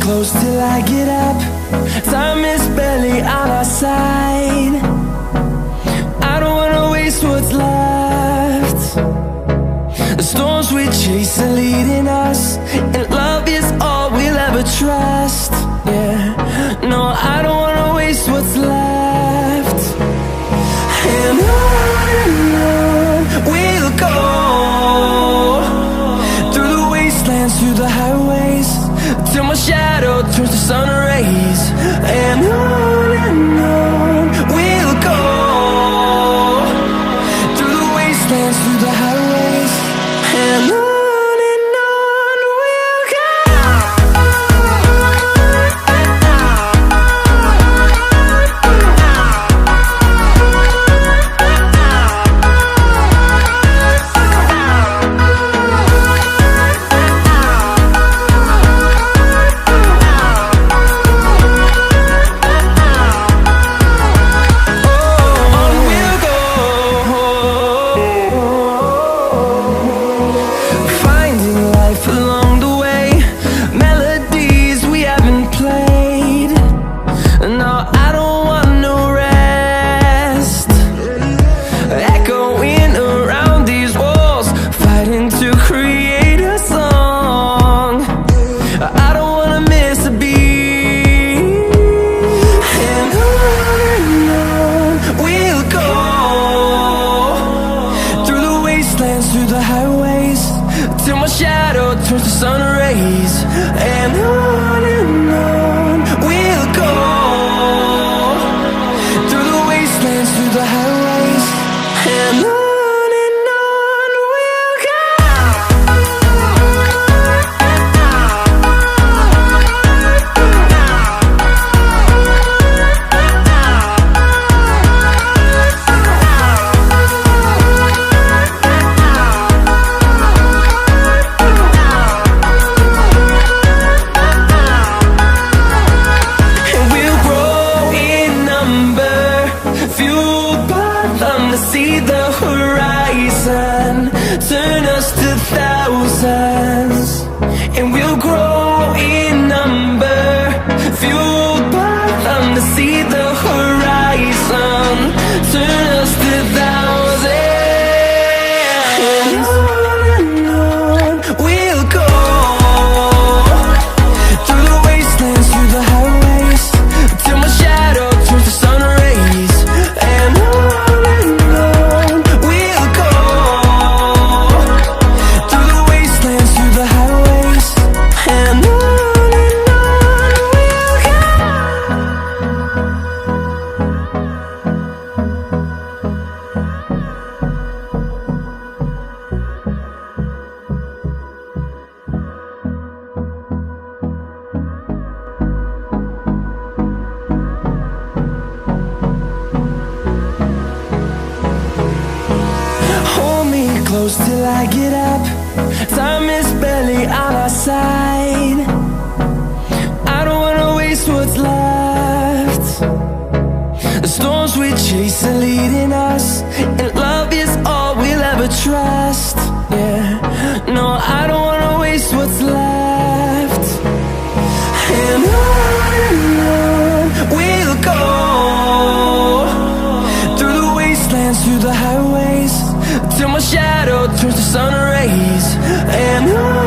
close till I get up. Time is barely on our side. I don't wanna waste what's left. The storms we chase are leading us, and love is all we'll ever trust. Yeah, no, I don't wanna waste what's left. And on we'll go, through the wastelands, through the highways, till my shadow turns to sun rays. And on we'll go, through the wastelands, through the highways, and on. Through the highways, till my shadow turns to sun rays. And on we'll go, through the wastelands, through the highways, and on. See the horizon, turn us to thousands, and we'll grow in number, fueled by them. To see the horizon, turn us to thousands, and on we'll go, through the wastelands, through the highways, till my shadow turns to sun rays. And close till I get up. Time is barely on our side. I don't wanna waste what's left. The storms we chase are leading us, and love is all we'll ever trust. Yeah, no, I don't wanna waste what's left. And on we'll go, through the wastelands, through the highways, till my shadow turns to sun rays. And on